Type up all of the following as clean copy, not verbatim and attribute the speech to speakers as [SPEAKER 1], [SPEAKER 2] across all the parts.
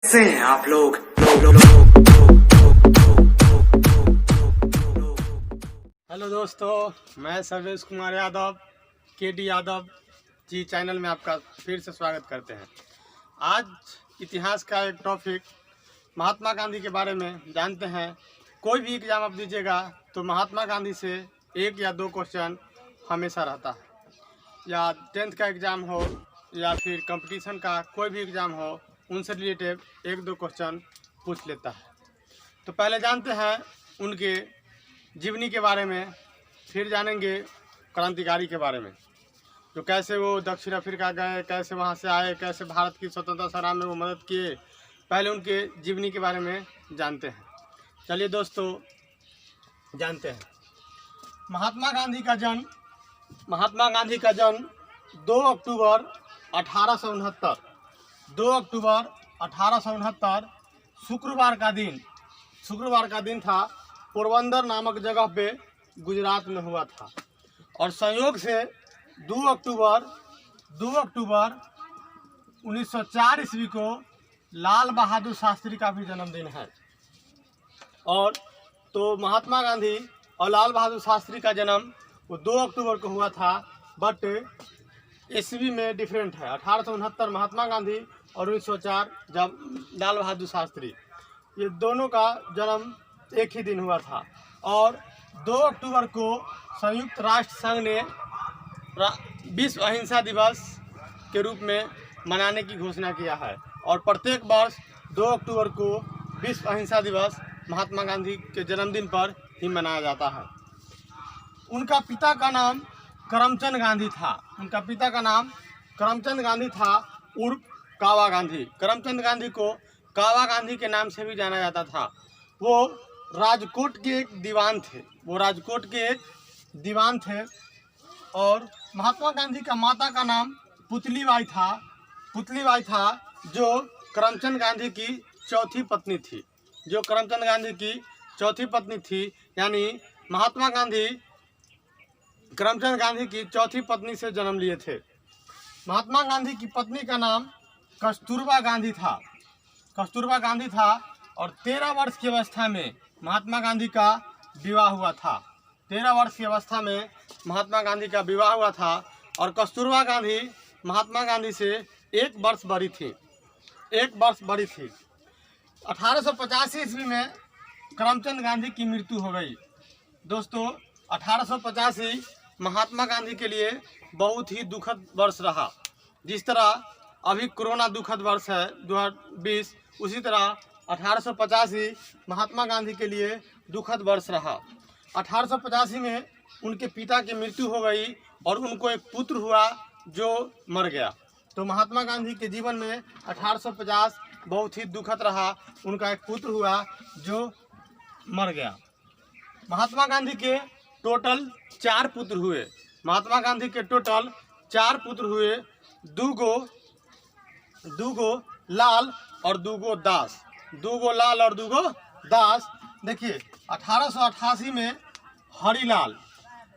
[SPEAKER 1] कैसे हैं आप लोग।
[SPEAKER 2] हेलो दोस्तों, मैं सर्वेश कुमार यादव केडी यादव जी चैनल में आपका फिर से स्वागत करते हैं। आज इतिहास का एक टॉपिक महात्मा गांधी के बारे में जानते हैं। कोई भी एग्ज़ाम आप दीजिएगा तो महात्मा गांधी से एक या दो क्वेश्चन हमेशा रहता है, या 10th का एग्ज़ाम हो या फिर कंपटीशन का कोई भी एग्ज़ाम हो, उनसे रिलेटेड एक दो क्वेश्चन पूछ लेता है। तो पहले जानते हैं उनके जीवनी के बारे में, फिर जानेंगे क्रांतिकारी के बारे में, जो कैसे वो दक्षिण अफ्रीका गए, कैसे वहाँ से आए, कैसे भारत की स्वतंत्रता संग्राम में वो मदद किए। पहले उनके जीवनी के बारे में जानते हैं। चलिए दोस्तों जानते हैं। महात्मा गांधी का जन्म 2 अक्टूबर 1869 2 अक्टूबर 1869 शुक्रवार का दिन था। पोरबंदर नामक जगह पे गुजरात में हुआ था। और संयोग से 2 अक्टूबर 1904 ईस्वी को लाल बहादुर शास्त्री का भी जन्मदिन है। और तो महात्मा गांधी और लाल बहादुर शास्त्री का जन्म वो 2 अक्टूबर को हुआ था, बट ईस्वी में डिफरेंट है। 1869 महात्मा गांधी और 1904 जब लाल बहादुर शास्त्री, ये दोनों का जन्म एक ही दिन हुआ था। और 2 अक्टूबर को संयुक्त राष्ट्र संघ ने विश्व अहिंसा दिवस के रूप में मनाने की घोषणा किया है। और प्रत्येक वर्ष 2 अक्टूबर को विश्व अहिंसा दिवस महात्मा गांधी के जन्मदिन पर ही मनाया जाता है। उनका पिता का नाम करमचंद गांधी था उर्फ कावा गांधी। करमचंद गांधी को कावा गांधी के नाम से भी जाना जाता था। वो राजकोट के एक दीवान थे। और महात्मा गांधी का माता का नाम पुतलीबाई था, जो करमचंद गांधी की चौथी पत्नी थी। यानी महात्मा गांधी करमचंद गांधी की चौथी पत्नी से जन्म लिए थे। महात्मा गांधी की पत्नी का नाम कस्तूरबा गांधी था। और 13 वर्ष की अवस्था में महात्मा गांधी का विवाह हुआ था। 13 वर्ष की अवस्था में महात्मा गांधी का विवाह हुआ था। और कस्तूरबा गांधी महात्मा गांधी से 1 वर्ष बड़ी थी। 1885 ईस्वी में करमचंद गांधी की मृत्यु हो गई। दोस्तों 1885 महात्मा गांधी के लिए बहुत ही दुखद वर्ष रहा। जिस तरह अभी कोरोना दुखद वर्ष है 2020, उसी तरह 1885 महात्मा गांधी के लिए दुखद वर्ष रहा। 1885 में उनके पिता की मृत्यु हो गई और उनको एक पुत्र हुआ जो मर गया। तो महात्मा गांधी के जीवन में 1850 बहुत ही दुखद रहा। उनका एक पुत्र हुआ जो मर गया। महात्मा गांधी के टोटल 4 पुत्र हुए। 2 गो लाल और 2 गो दास। देखिए 1888 में हरिलाल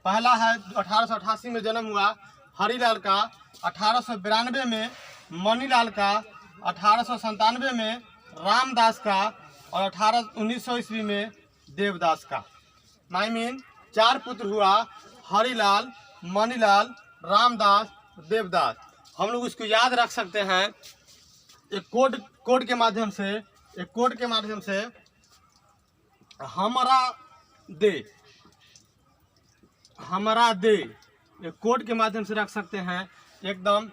[SPEAKER 2] पहला है, 1888 में जन्म हुआ हरिलाल का। 1892 में मणिलाल का, 1897 में रामदास का और 1900 ईस्वी में देवदास का। 4 पुत्र हुआ, हरिलाल, मणिलाल, रामदास, देवदास। हम लोग इसको याद रख सकते हैं एक कोड के माध्यम से। हमरा दे एक कोड के माध्यम से रख सकते हैं, एकदम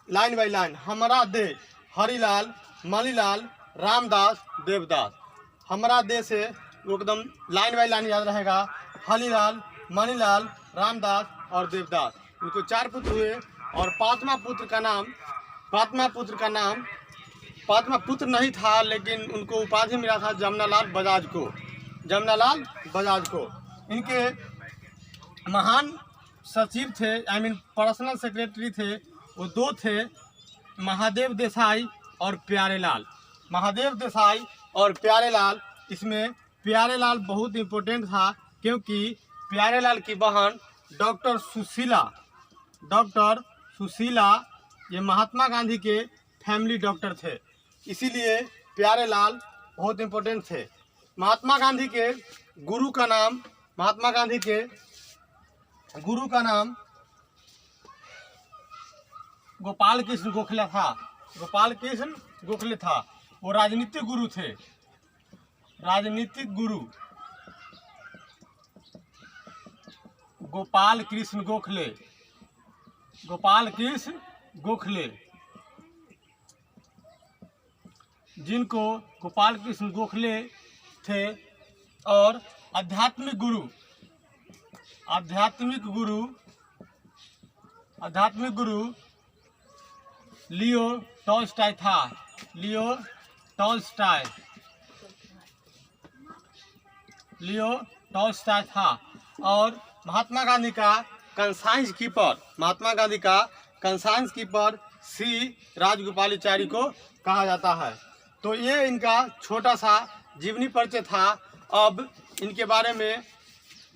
[SPEAKER 2] लाइन बाय लाइन। हमरा दे हरिलाल, मणिलाल, रामदास, देवदास। हमरा दे से एकदम लाइन बाय लाइन याद रहेगा। हरिलाल, मणिलाल, रामदास और देवदास, इनको 4 पुत्र हुए। और पांचवा पुत्र नहीं था, लेकिन उनको उपाधि मिला था जमनालाल बजाज को। इनके महान सचिव थे, पर्सनल सेक्रेटरी थे, वो 2 थे, महादेव देसाई और प्यारेलाल। इसमें प्यारेलाल बहुत इम्पोर्टेंट था, क्योंकि प्यारेलाल की बहन डॉक्टर सुशीला ये महात्मा गांधी के फैमिली डॉक्टर थे। इसीलिए प्यारेलाल बहुत इम्पोर्टेंट थे। महात्मा गांधी के गुरु का नाम गोपाल कृष्ण गोखले था। गोपाल कृष्ण गोखले था। वो राजनीतिक गुरु थे। राजनीतिक गुरु गोपाल कृष्ण गोखले। गोपाल कृष्ण गोखले, जिनको गोपाल कृष्ण गोखले थे। और आध्यात्मिक गुरु लियो टॉल्स्टॉय था। लियो टॉल्स्टॉय था। और महात्मा गांधी का कंसाइंस कीपर सी राजगोपालाचारी को कहा जाता है। तो ये इनका छोटा सा जीवनी परिचय था। अब इनके बारे में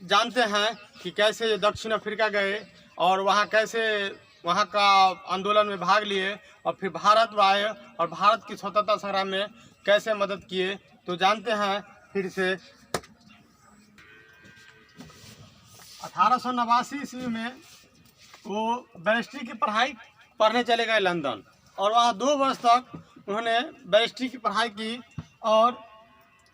[SPEAKER 2] जानते हैं कि कैसे ये दक्षिण अफ्रीका गए और वहाँ कैसे वहाँ का आंदोलन में भाग लिए और फिर भारत आए और भारत की स्वतंत्रता संग्राम में कैसे मदद किए। तो जानते हैं फिर से 1889 ईस्वी में वो बैरिस्ट्री की पढ़ाई पढ़ने चले गए लंदन और वहाँ 2 वर्ष तक उन्होंने बैरिस्ट्री की पढ़ाई की। और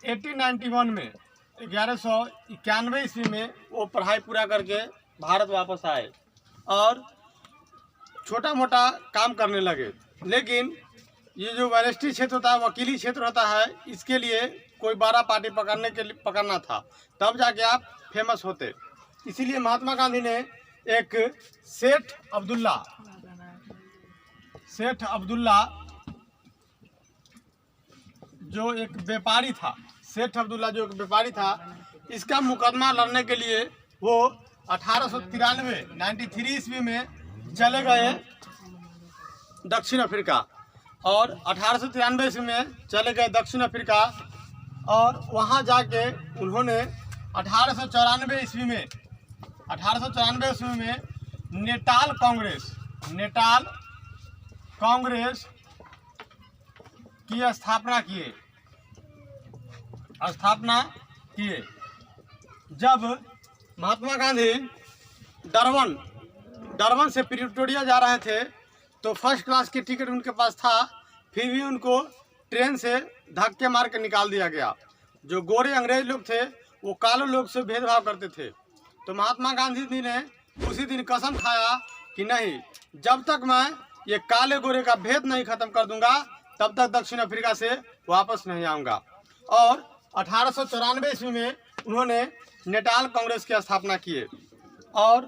[SPEAKER 2] 1891 में 1191 ईस्वी में वो पढ़ाई पूरा करके भारत वापस आए और छोटा मोटा काम करने लगे। लेकिन ये जो बैरिस्ट्री क्षेत्र होता है, वकीली क्षेत्र होता है, इसके लिए कोई बड़ा पार्टी पकड़ना था, तब जाके आप फेमस होते। इसीलिए महात्मा गांधी ने एक सेठ अब्दुल्ला जो एक व्यापारी था, इसका मुकदमा लड़ने के लिए वो 1893 ईस्वी में चले गए दक्षिण अफ्रीका। और 1893 ईस्वी में चले गए दक्षिण अफ्रीका और वहाँ जाके उन्होंने 1894 ईस्वी में नेटाल कांग्रेस की स्थापना किए। जब महात्मा गांधी डरबन से प्रिटोरिया जा रहे थे तो फर्स्ट क्लास की टिकट उनके पास था, फिर भी उनको ट्रेन से धक्के मार के निकाल दिया गया। जो गोरे अंग्रेज लोग थे वो काले लोग से भेदभाव करते थे। तो महात्मा गांधी जी ने उसी दिन कसम खाया कि नहीं, जब तक मैं ये काले गोरे का भेद नहीं खत्म कर दूंगा तब तक दक्षिण अफ्रीका से वापस नहीं आऊँगा। और 1894 ईस्वी में उन्होंने नेटाल कांग्रेस की स्थापना किए और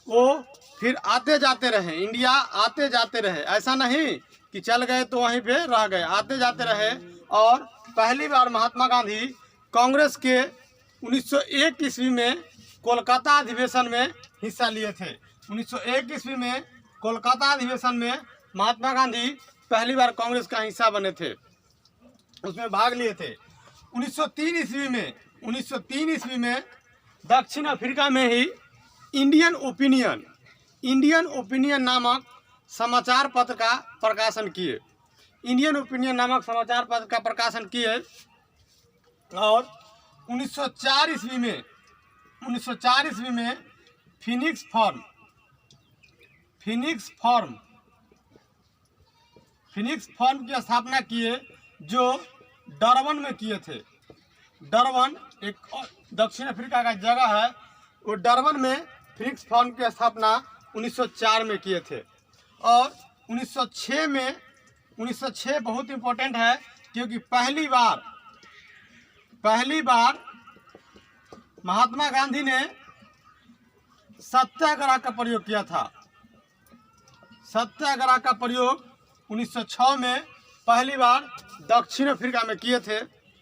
[SPEAKER 2] वो फिर आते जाते रहे, इंडिया आते जाते रहे। ऐसा नहीं कि चल गए तो वहीं पे रह गए, आते जाते रहे। और पहली बार महात्मा गांधी कांग्रेस के 1901 ईस्वी में कोलकाता अधिवेशन में हिस्सा लिए थे। 1901 ईस्वी में कोलकाता अधिवेशन में महात्मा गांधी पहली बार कांग्रेस का हिस्सा बने थे, उसमें भाग लिए थे। 1903 ईस्वी में दक्षिण अफ्रीका में ही इंडियन ओपिनियन नामक समाचार पत्र का प्रकाशन किए। और 1904 ईस्वी में फिनिक्स फॉर्म की स्थापना किए, जो डरबन में किए थे। डरबन एक दक्षिण अफ्रीका का जगह है, वो डरबन में फिनिक्स फॉर्म की स्थापना 1904 में किए थे। और 1906 बहुत इम्पोर्टेंट है, क्योंकि पहली बार महात्मा गांधी ने सत्याग्रह का प्रयोग किया था। सत्याग्रह का प्रयोग 1906 में पहली बार दक्षिण अफ्रीका में किए थे।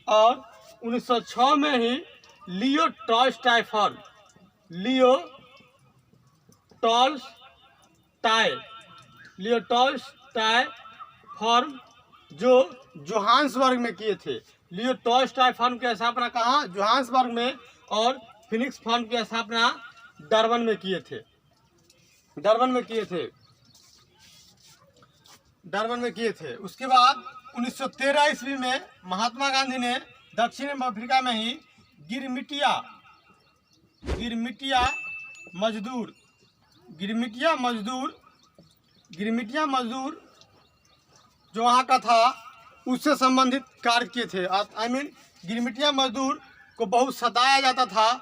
[SPEAKER 2] और 1906 में ही लियो टॉल्स्टॉय फॉर्म जो जोहान्सबर्ग में किए थे। लियो टॉल्स्टॉय फॉर्म की स्थापना कहाँ? जोहान्सबर्ग में। और फिनिक्स फॉर्म की स्थापना डरबन में किए थे। उसके बाद 1913 ईस्वी में महात्मा गांधी ने दक्षिण अफ्रीका में ही गिरमिटिया मजदूर जो वहाँ का था उससे संबंधित कार्य किए थे। गिरमिटिया मजदूर को बहुत सताया जाता था,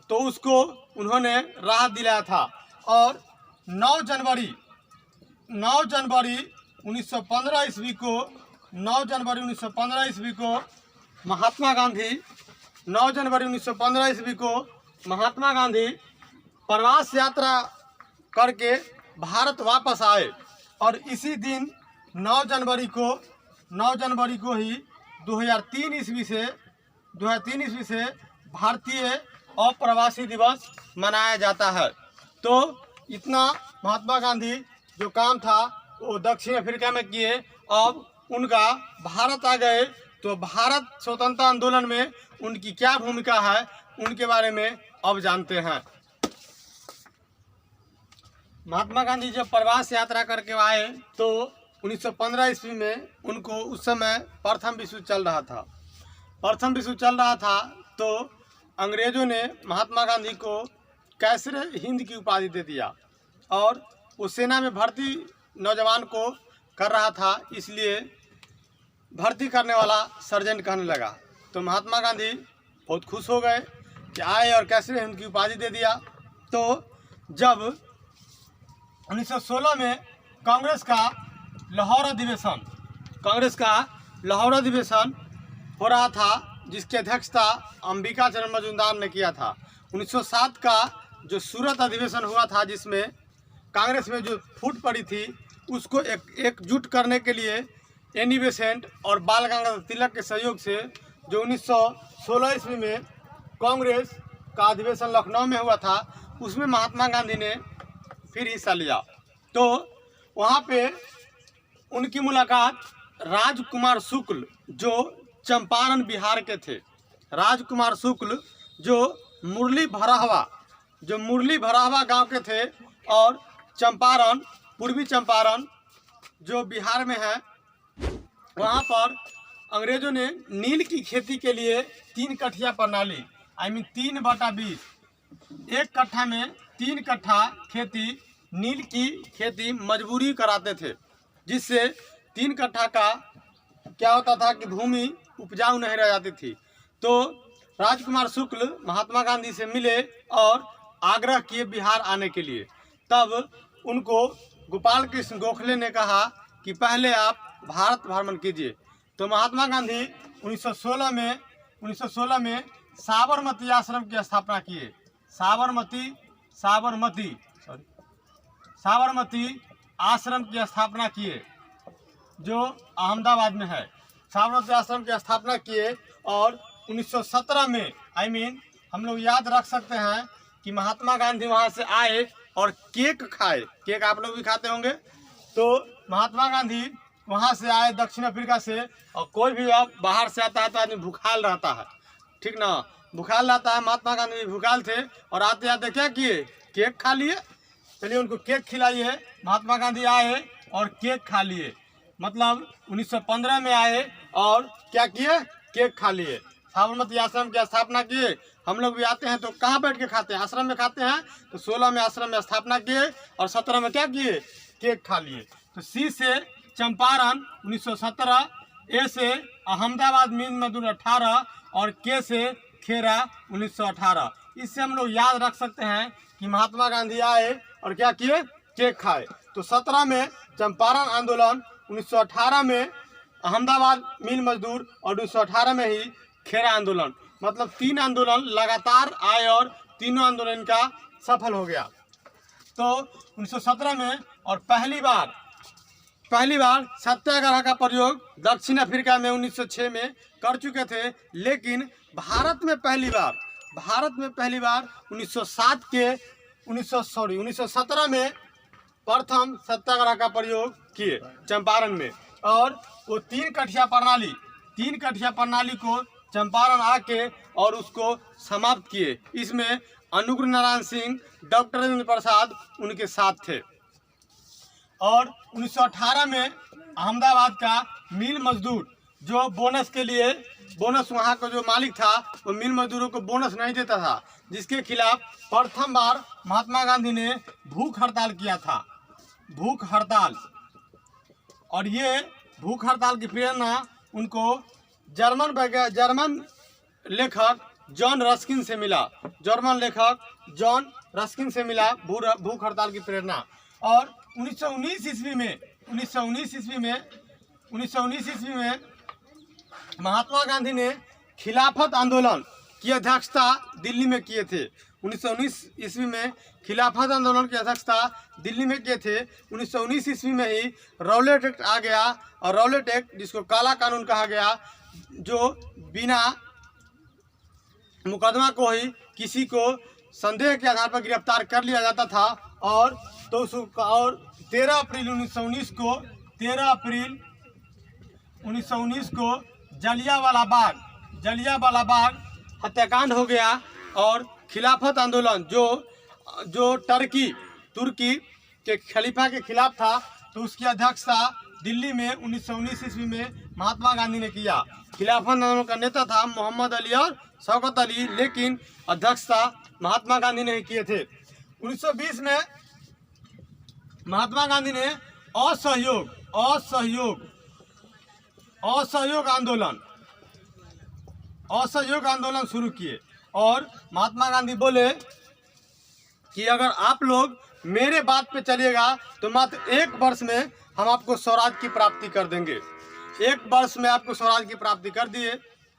[SPEAKER 2] तो उसको उन्होंने राहत दिलाया था। और 9 जनवरी 1915 ईस्वी को महात्मा गांधी प्रवास यात्रा करके भारत वापस आए। और इसी दिन 9 जनवरी को ही 2003 ईस्वी से भारतीय अप्रवासी दिवस मनाया जाता है। तो इतना महात्मा गांधी जो काम था वो दक्षिण अफ्रीका में किए। अब उनका भारत आ गए, तो भारत स्वतंत्रता आंदोलन में उनकी क्या भूमिका है उनके बारे में अब जानते हैं। महात्मा गांधी जब प्रवास यात्रा करके आए तो 1915 ईस्वी में उनको उस समय प्रथम विश्व चल रहा था। तो अंग्रेज़ों ने महात्मा गांधी को कैसर हिंद की उपाधि दे दिया, और वो सेना में भर्ती नौजवान को कर रहा था, इसलिए भर्ती करने वाला सर्जेंट कहने लगा। तो महात्मा गांधी बहुत खुश हो गए कि आए और कैसर हिंद की उपाधि दे दिया। तो जब 1916 में कांग्रेस का लाहौर अधिवेशन हो रहा था, जिसकी अध्यक्षता अंबिका चरण मजूमदार ने किया था। 1907 का जो सूरत अधिवेशन हुआ था, जिसमें कांग्रेस में जो फूट पड़ी थी उसको एकजुट करने के लिए एनी बेसेंट और बाल गंगाधर तिलक के सहयोग से जो 1916 ईस्वी में कांग्रेस का अधिवेशन लखनऊ में हुआ था, उसमें महात्मा गांधी ने फिर हिस्सा लिया। तो वहाँ पे उनकी मुलाकात राजकुमार शुक्ल जो चंपारण बिहार के थे, राजकुमार शुक्ल जो मुरली भराहवा गांव के थे, और चंपारण, पूर्वी चंपारण जो बिहार में है, वहाँ पर अंग्रेज़ों ने नील की खेती के लिए 3 कठिया प्रणाली 3/20, 1 कट्ठा में 3 कट्ठा खेती, नील की खेती मजबूरी कराते थे, जिससे 3 कट्ठा का क्या होता था कि भूमि उपजाऊ नहीं रह जाती थी। तो राजकुमार शुक्ल महात्मा गांधी से मिले और आग्रह किए बिहार आने के लिए। तब उनको गोपाल कृष्ण गोखले ने कहा कि पहले आप भारत भ्रमण कीजिए। तो महात्मा गांधी 1916 में साबरमती आश्रम की स्थापना किए। साबरमती आश्रम की स्थापना किए जो अहमदाबाद में है। साबरमती आश्रम की स्थापना किए, और 1917 में हम लोग याद रख सकते हैं कि महात्मा गांधी वहाँ से आए और केक खाए। केक आप लोग भी खाते होंगे। तो महात्मा गांधी वहाँ से आए दक्षिण अफ्रीका से, और कोई भी अब बाहर से आता है तो आदमी भूखाल रहता है, ठीक ना, भूखाल रहता है। महात्मा गांधी भी भूखाल थे, और आते आते क्या किए, केक खा लिए। चलिए उनको केक खिलाइए। महात्मा गांधी आए और केक खा लिए, मतलब 1915 में आए और क्या किए, केक खा लिए। साबरमती आश्रम की स्थापना किए। हम लोग भी आते हैं तो कहाँ बैठ के खाते हैं, आश्रम में खाते हैं। तो 16 में आश्रम में स्थापना किए, और 17 में क्या किए, केक खा लिए। तो सी से चंपारण 1917, ए से अहमदाबाद मीन मजदूर 18, और के से खेरा 1918। इससे हम लोग याद रख सकते हैं कि महात्मा गांधी आए और क्या किए, केक खाए। तो 17 में चंपारण आंदोलन, 1918 में अहमदाबाद मिल मजदूर, और 1918 में ही खेरा आंदोलन। मतलब 3 आंदोलन लगातार आए और तीनों आंदोलन का सफल हो गया। तो 1917 में और पहली बार सत्याग्रह का प्रयोग दक्षिण अफ्रीका में 1906 में कर चुके थे, लेकिन भारत में पहली बार 1917 में प्रथम सत्याग्रह का प्रयोग किए चंपारण में। और वो 3 कठिया प्रणाली को चंपारण आके और उसको समाप्त किए। इसमें अनुग्रह नारायण सिंह, डॉक्टर राजेंद्र प्रसाद उनके साथ थे। और 1918 में अहमदाबाद का मिल मजदूर जो बोनस के लिए बोनस वहाँ का जो मालिक था वो मिल मजदूरों को बोनस नहीं देता था, जिसके खिलाफ प्रथम बार महात्मा गांधी ने भूख हड़ताल किया था, भूख हड़ताल। और ये भूख हड़ताल की प्रेरणा उनको जर्मन लेखक जॉन रस्किन से मिला, जर्मन लेखक जॉन रस्किन से मिला भूख हड़ताल की प्रेरणा। और 1919 ईस्वी में महात्मा गांधी ने खिलाफत आंदोलन की अध्यक्षता दिल्ली में किए थे। 1919 ईस्वी में खिलाफत आंदोलन की अध्यक्षता दिल्ली में किए थे। 1919 ईस्वी में ही रॉलेट एक्ट आ गया, और रॉलेट एक्ट जिसको काला कानून कहा गया, जो बिना मुकदमा को ही किसी को संदेह के आधार पर गिरफ्तार कर लिया जाता था। और 13 अप्रैल 1919 को जलियांवाला बाग हत्याकांड हो गया। और खिलाफत आंदोलन जो तुर्की के खलीफा के खिलाफ था, तो उसकी अध्यक्षता दिल्ली में 1919 ईस्वी में महात्मा गांधी ने किया। खिलाफत आंदोलन का नेता था मोहम्मद अली और शौकत अली, लेकिन अध्यक्षता महात्मा गांधी ने किए थे। 1920 में महात्मा गांधी ने असहयोग आंदोलन शुरू किए। और महात्मा गांधी बोले कि अगर आप लोग मेरे बात पे चलिएगा तो मात्र 1 वर्ष में हम आपको स्वराज की प्राप्ति कर देंगे। 1 वर्ष में आपको स्वराज की प्राप्ति कर दिए।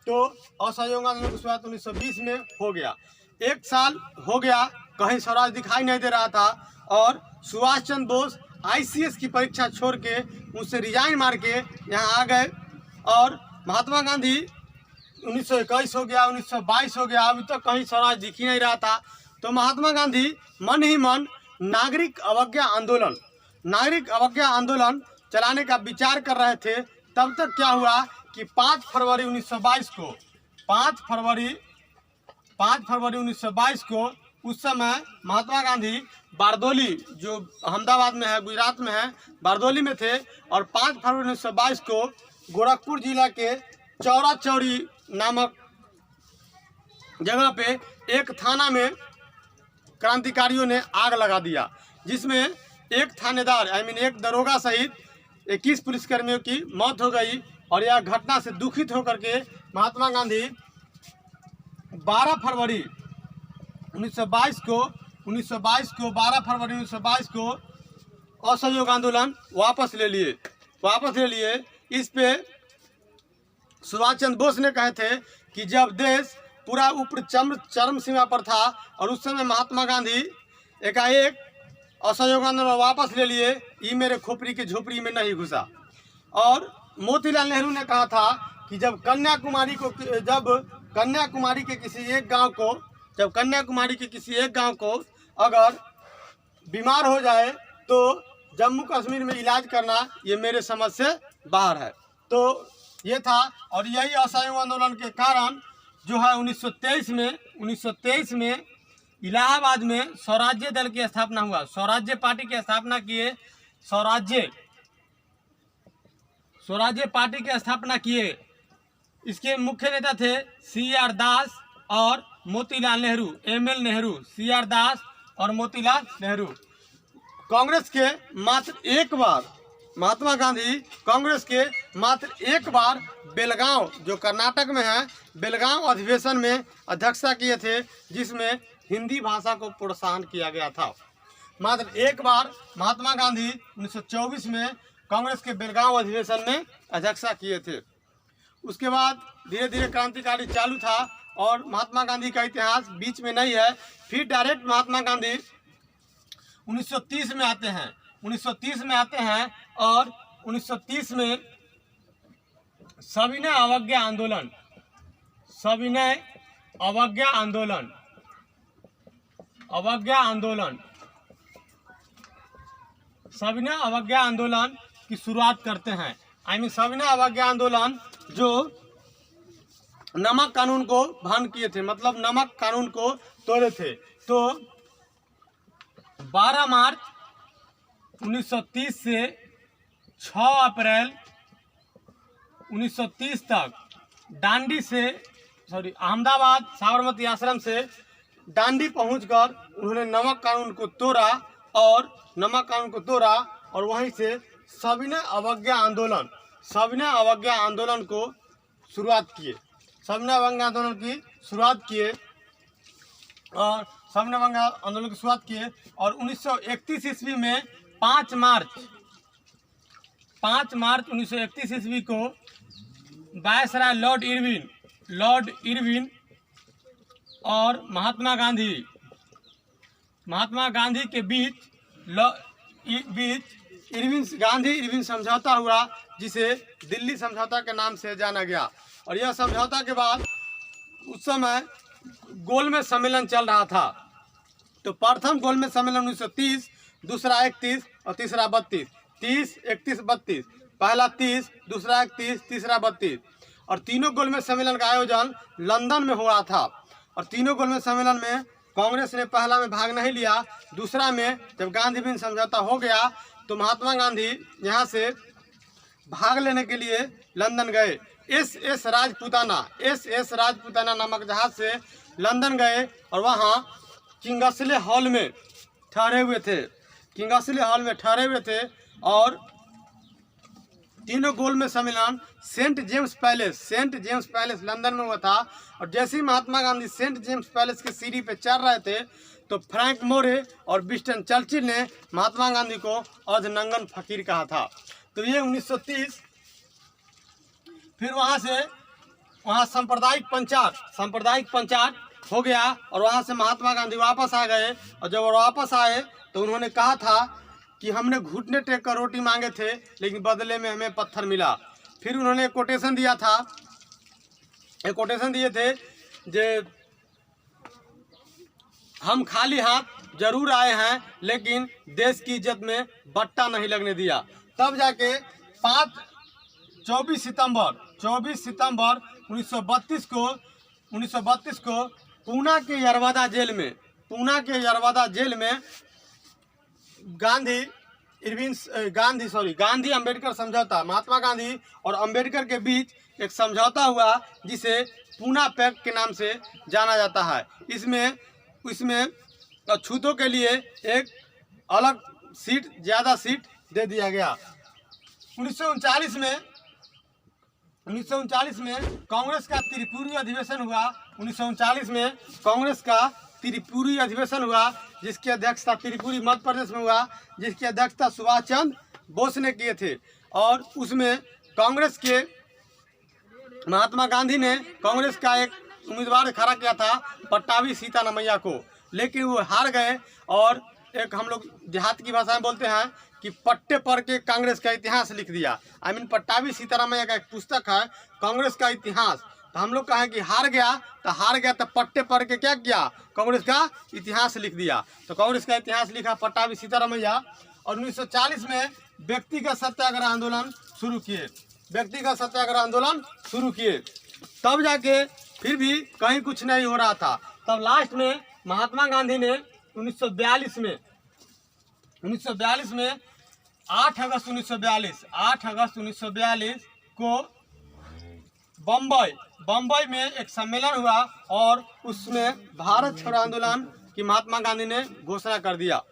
[SPEAKER 2] तो असहयोग आंदोलन की शुरुआत 1920 में हो गया। 1 साल हो गया, कहीं स्वराज दिखाई नहीं दे रहा था। और सुभाष चंद्र बोस ICS की परीक्षा छोड़ के उससे रिजाइन मार के यहाँ आ गए। और महात्मा गांधी 1921 हो गया, 1922 हो गया, अभी तक कहीं स्वराज दिख ही नहीं रहा था। तो महात्मा गांधी मन ही मन नागरिक अवज्ञा आंदोलन चलाने का विचार कर रहे थे। तब तक क्या हुआ कि 5 फरवरी 1922 को उस समय महात्मा गांधी बारदोली, जो अहमदाबाद में है, गुजरात में है, बारदोली में थे। और 5 फरवरी 1922 को गोरखपुर जिला के चौरा चौरी नामक जगह पे एक थाना में क्रांतिकारियों ने आग लगा दिया, जिसमें एक थानेदार एक दरोगा सहित 21 पुलिसकर्मियों की मौत हो गई। और यह घटना से दुखित होकर के महात्मा गांधी 12 फरवरी 1922 को असहयोग आंदोलन वापस ले लिए। इस पे सुभाष चंद्र बोस ने कहे थे कि जब देश पूरा ऊपर चरम सीमा पर था और उस समय महात्मा गांधी एकाएक असहयोग आंदोलन वापस ले लिए, ये मेरे खोपड़ी के झोपड़ी में नहीं घुसा। और मोतीलाल नेहरू ने कहा था कि जब कन्याकुमारी के किसी एक गांव को अगर बीमार हो जाए तो जम्मू कश्मीर में इलाज करना ये मेरे समझ से बाहर है। तो ये था। और यही असहयोग आंदोलन के कारण जो है 1923 में इलाहाबाद में स्वराज्य दल की स्थापना हुआ, स्वराज्य पार्टी की स्थापना किए, स्वराज्य पार्टी की स्थापना किए। इसके मुख्य नेता थे CR दास और मोतीलाल नेहरू, ML नेहरू, CR दास और मोतीलाल नेहरू। कांग्रेस के मात्र एक बार महात्मा गांधी कांग्रेस के मात्र एक बार बेलगांव, जो कर्नाटक में है, बेलगांव अधिवेशन में अध्यक्षता किए थे, जिसमें हिंदी भाषा को प्रोत्साहन किया गया था। मात्र एक बार महात्मा गांधी 1924 में कांग्रेस के बेलगांव अधिवेशन में अध्यक्षता किए थे। उसके बाद धीरे धीरे क्रांतिकारी चालू था और महात्मा गांधी का इतिहास बीच में नहीं है। फिर डायरेक्ट महात्मा गांधी 1930 में आते हैं, 1930 में आते हैं और 1930 में सविनय अवज्ञा आंदोलन की शुरुआत करते हैं। सविनय अवज्ञा आंदोलन जो नमक कानून को भंग किए थे, मतलब नमक कानून को तोड़े थे। तो 12 मार्च 1930 से 6 अप्रैल 1930 तक डांडी से अहमदाबाद साबरमती आश्रम से डांडी पहुंचकर उन्होंने नमक कानून को तोड़ा और वहीं से सविनय अवज्ञा आंदोलन को शुरुआत किए। सविनय अवज्ञा आंदोलन की शुरुआत किए और 1931 ईस्वी में 5 मार्च 1931 ईस्वी को वायसराय लॉर्ड इरविन और महात्मा गांधी के बीच इरविन समझौता हुआ, जिसे दिल्ली समझौता के नाम से जाना गया। और यह समझौता के बाद उस समय गोलमेज सम्मेलन चल रहा था। तो प्रथम गोलमेज सम्मेलन 1930, दूसरा 31 और तीसरा 32। 30, 31, 32, पहला 30, दूसरा 31, तीसरा 32। और तीनों गोलमेज सम्मेलन का आयोजन लंदन में हुआ था। और तीनों गोलमेज सम्मेलन में कांग्रेस ने पहला में भाग नहीं लिया। दूसरा में जब गांधी इरविन समझौता हो गया तो महात्मा गांधी यहाँ से भाग लेने के लिए लंदन गए। एस एस राजपूताना नामक जहाज से लंदन गए और वहाँ किंगसले हॉल में ठहरे हुए थे। और तीनों गोलमेज सम्मेलन सेंट जेम्स पैलेस लंदन में हुआ था। और जैसे ही Mahatma Gandhi Saint James palace के सीढ़ी पे चढ़ रहे थे तो फ्रैंक मोरे और विंस्टन चर्चिल ने महात्मा गांधी को अर्धनंगन फकीर कहा था। तो ये 1930। फिर वहाँ सांप्रदायिक पंचायत हो गया और वहाँ से महात्मा गांधी वापस आ गए। और जब वो वापस आए तो उन्होंने कहा था कि हमने घुटने टेक कर रोटी मांगे थे, लेकिन बदले में हमें पत्थर मिला। फिर उन्होंने एक कोटेशन दिए थे जे हम खाली हाथ जरूर आए हैं, लेकिन देश की इज्जत में बट्टा नहीं लगने दिया। तब जाके 24 सितंबर 1932 को पूना के यरवादा जेल में गांधी अंबेडकर समझौता, महात्मा गांधी और अंबेडकर के बीच एक समझौता हुआ जिसे पूना पैक्ट के नाम से जाना जाता है। इसमें अछूतों के लिए एक अलग ज़्यादा सीट दे दिया गया। 1939 में कांग्रेस का त्रिपुरी अधिवेशन हुआ जिसकी अध्यक्षता त्रिपुरी मध्य प्रदेश में हुआ, जिसकी अध्यक्षता सुभाष चंद्र बोस ने किए थे। और उसमें कांग्रेस के महात्मा गांधी ने कांग्रेस का एक उम्मीदवार खड़ा किया था पट्टाभी सीतारामैया को, लेकिन वो हार गए। और एक हम लोग देहात की भाषा में बोलते हैं कि पट्टे पर के कांग्रेस का इतिहास लिख दिया। पट्टाभी सीतारामैया का एक पुस्तक है कांग्रेस का इतिहास। तो हम लोग कहें कि हार गया तो पट्टे पर के क्या किया, कांग्रेस का इतिहास लिख दिया। तो कांग्रेस का इतिहास लिखा पट्टाभी सीतारामैया। और 1940 में व्यक्तिगत सत्याग्रह आंदोलन शुरू किए। तब जाके फिर भी कहीं कुछ नहीं हो रहा था। तब लास्ट में महात्मा गांधी ने 1942 में 8 अगस्त 1942 को बम्बई में एक सम्मेलन हुआ और उसमें भारत छोड़ो आंदोलन की महात्मा गांधी ने घोषणा कर दिया।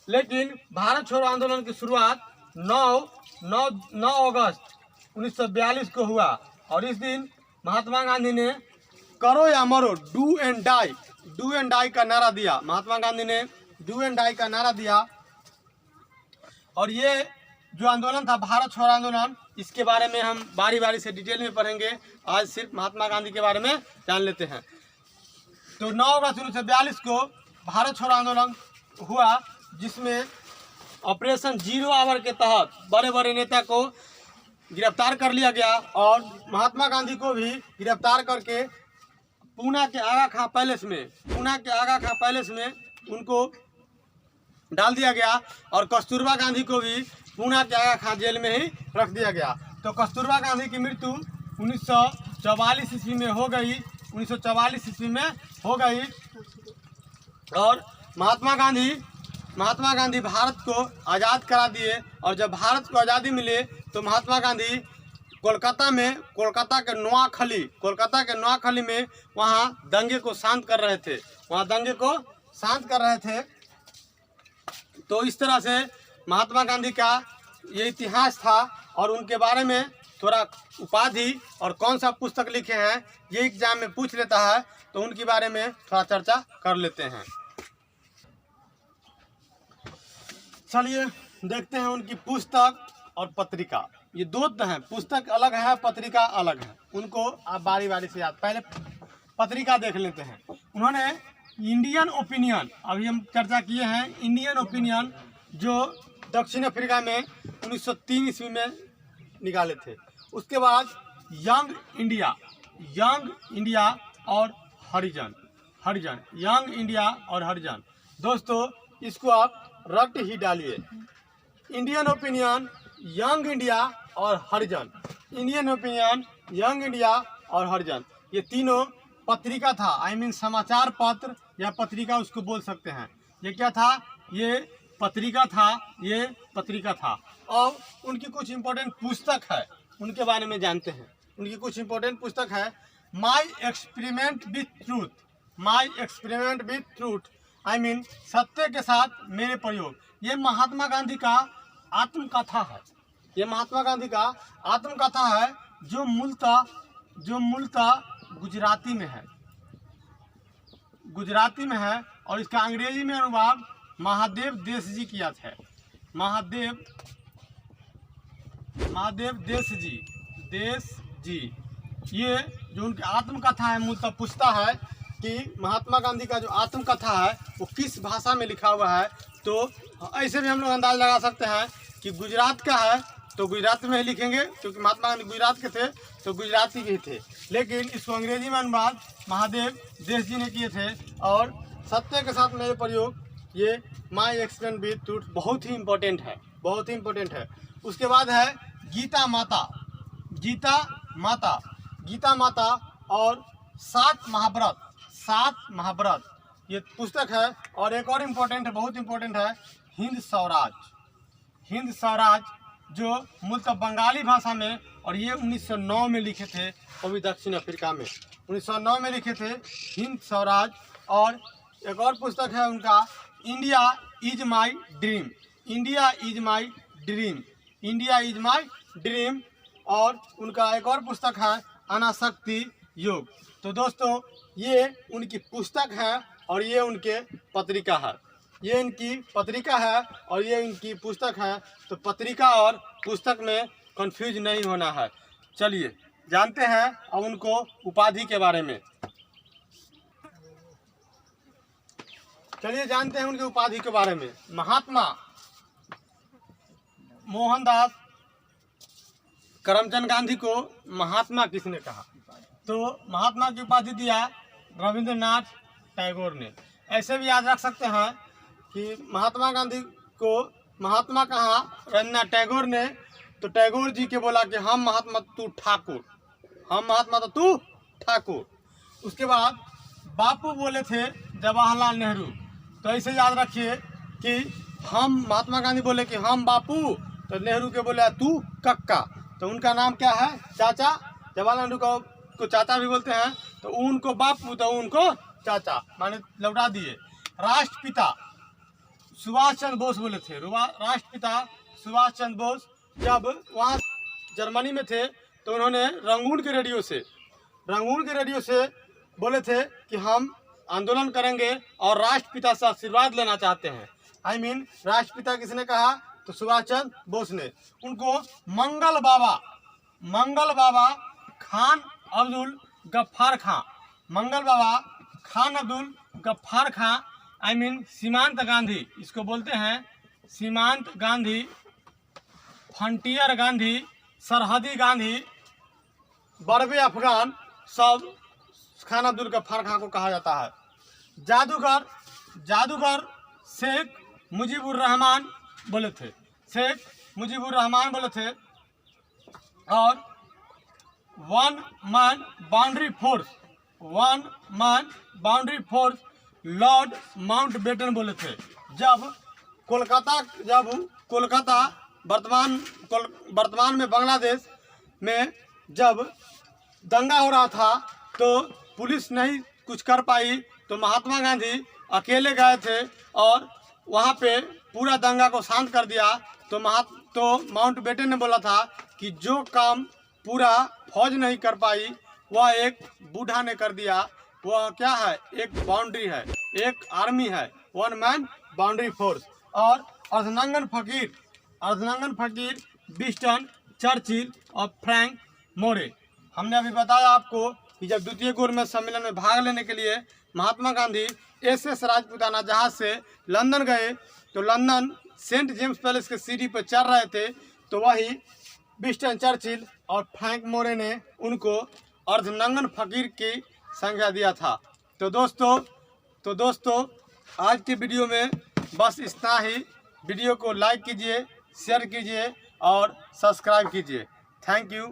[SPEAKER 2] लेकिन भारत छोड़ो आंदोलन की शुरुआत 9 अगस्त 1942 को हुआ। और इस दिन महात्मा गांधी ने करो या मरो, डू एंड डाई का नारा दिया। महात्मा गांधी ने डू एंड डाई का नारा दिया। और ये जो आंदोलन था भारत छोड़ो आंदोलन, इसके बारे में हम बारी बारी से डिटेल में पढ़ेंगे। आज सिर्फ महात्मा गांधी के बारे में जान लेते हैं। तो 9 अगस्त 1942 को भारत छोड़ो आंदोलन हुआ, जिसमें ऑपरेशन 0 आवर के तहत बड़े बड़े नेता को गिरफ्तार कर लिया गया और महात्मा गांधी को भी गिरफ्तार करके पूना के आगा खां पैलेस में उनको डाल दिया गया। और कस्तूरबा गांधी को भी पूना के आगा खां जेल में ही रख दिया गया। तो कस्तूरबा गांधी की मृत्यु 1944 ईस्वी में हो गई। और महात्मा गांधी महात्मा गांधी भारत को आज़ाद करा दिए, और जब भारत को आज़ादी मिले तो महात्मा गांधी कोलकाता के नोआखली में वहाँ दंगे को शांत कर रहे थे। तो इस तरह से महात्मा गांधी का ये इतिहास था, और उनके बारे में थोड़ा उपाधि और कौन सा पुस्तक लिखे हैं ये एग्जाम में पूछ लेता है, तो उनके बारे में थोड़ा चर्चा कर लेते हैं। चलिए देखते हैं उनकी पुस्तक और पत्रिका। ये दो हैं, पुस्तक अलग है, पत्रिका अलग है। उनको आप बारी बारी से याद, पहले पत्रिका देख लेते हैं। उन्होंने इंडियन ओपिनियन, अभी हम चर्चा किए हैं, इंडियन ओपिनियन जो दक्षिण अफ्रीका में 1903 ईस्वी में निकाले थे। उसके बाद यंग इंडिया और हरिजन, यंग इंडिया और हरिजन। दोस्तों इसको आप रट ही डालिए, इंडियन ओपिनियन, यंग इंडिया और हरिजन, इंडियन ओपिनियन, यंग इंडिया और हरिजन, ये तीनों पत्रिका था। समाचार पत्र या पत्रिका उसको बोल सकते हैं। ये क्या था? ये पत्रिका था। और उनकी कुछ इम्पोर्टेंट पुस्तक है, उनके बारे में जानते हैं। उनकी कुछ इम्पोर्टेंट पुस्तक है माई एक्सपेरिमेंट विथ ट्रूथ, सत्य के साथ मेरे प्रयोग। ये महात्मा गांधी का आत्मकथा है, जो मूलतः गुजराती में है, और इसका अंग्रेजी में अनुवाद महादेव देश जी किया था। महादेव देश जी। ये जो उनकी आत्मकथा है, मूलतः पूछता है कि महात्मा गांधी का जो आत्मकथा है वो किस भाषा में लिखा हुआ है। तो ऐसे भी हम लोग अंदाज लगा सकते हैं कि गुजरात का है तो गुजरात में ही लिखेंगे, क्योंकि महात्मा गांधी गुजरात के थे तो गुजराती भी थे। लेकिन इसको अंग्रेजी में अनुवाद महादेव देश जी ने किए थे। और सत्य के साथ मेरे प्रयोग, ये माई एक्सपेरिमेंट विथ ट्रूथ बहुत ही इम्पोर्टेंट है। उसके बाद है गीता माता और 7 महाव्रत, ये पुस्तक है। और एक और बहुत इम्पोर्टेंट है हिंद स्वराज, जो मूलतः बंगाली भाषा में, और ये 1909 में लिखे थे, वो भी दक्षिण अफ्रीका में 1909 में लिखे थे, हिंद स्वराज। और एक और पुस्तक है उनका इंडिया इज माई ड्रीम। और उनका एक और पुस्तक है अनासक्ति योग। तो दोस्तों ये उनकी पुस्तक है और ये उनके पत्रिका है। ये इनकी पत्रिका है और ये इनकी पुस्तक है। तो पत्रिका और पुस्तक में कंफ्यूज नहीं होना है। चलिए जानते हैं अब उनको उपाधि के बारे में। चलिए जानते हैं उनके उपाधि के बारे में। महात्मा मोहनदास करमचंद गांधी को महात्मा किसने कहा? तो महात्मा की उपाधि दिया रविंद्रनाथ टैगोर ने। ऐसे भी याद रख सकते हैं कि महात्मा गांधी को महात्मा कहा रविंद्रनाथ टैगोर ने, तो टैगोर जी के बोला कि हम महात्मा तू ठाकुर, हम महात्मा तो तू ठाकुर। उसके बाद बापू बोले थे जवाहरलाल नेहरू। तो ऐसे याद रखिए कि हम महात्मा गांधी बोले कि हम बापू, तो नेहरू के बोले तू कक्का। तो उनका नाम क्या है? चाचा। जवाहरलाल नेहरू को चाचा भी बोलते हैं। तो उनको बापू तो उनको चाचा, माने लौटा दिए। राष्ट्रपिता सुभाष चंद्र बोस बोले थे। राष्ट्रपिता सुभाष चंद्र बोस जब वहाँ जर्मनी में थे तो उन्होंने रंगून के रेडियो से बोले थे कि हम आंदोलन करेंगे और राष्ट्रपिता से आशीर्वाद लेना चाहते हैं। राष्ट्रपिता किसने कहा? तो सुभाष चंद्र बोस ने। उनको मंगल बाबा खान अब्दुल गफ्फार खां, सीमांत गांधी, इसको बोलते हैं सीमांत गांधी, फ्रंटियर गांधी, सरहदी गांधी, बरबे अफगान, सब खान अब्दुल गफ्फार खां को कहा जाता है। जादूगर शेख मुजीबुर रहमान बोले थे। और one man boundary force Lord Mountbatten बोले थे। जब कोलकाता वर्तमान में बांग्लादेश में जब दंगा हो रहा था तो पुलिस नहीं कुछ कर पाई, तो महात्मा गांधी अकेले गए थे और वहाँ पे पूरा दंगा को शांत कर दिया। तो माउंटबेटन ने बोला था कि जो काम पूरा फौज नहीं कर पाई वह एक बूढ़ा ने कर दिया। वह क्या है? एक बाउंड्री है, एक आर्मी है, वन मैन बाउंड्री फोर्स। और अर्धनंगन फकीर विंस्टन चर्चिल और फ्रैंक मोरे। हमने अभी बताया आपको कि जब द्वितीय गोलमेज सम्मेलन में भाग लेने के लिए महात्मा गांधी SS राजपुताना जहाज से लंदन गए, तो लंदन सेंट जेम्स पैलेस के सीढ़ी पर चढ़ रहे थे, तो वही विंस्टन चर्चिल और फ्रैंक मोरे ने उनको अर्धनंगन फकीर की संज्ञा दिया था। तो दोस्तों आज की वीडियो में बस इतना ही। वीडियो को लाइक कीजिए, शेयर कीजिए और सब्सक्राइब कीजिए। Thank you.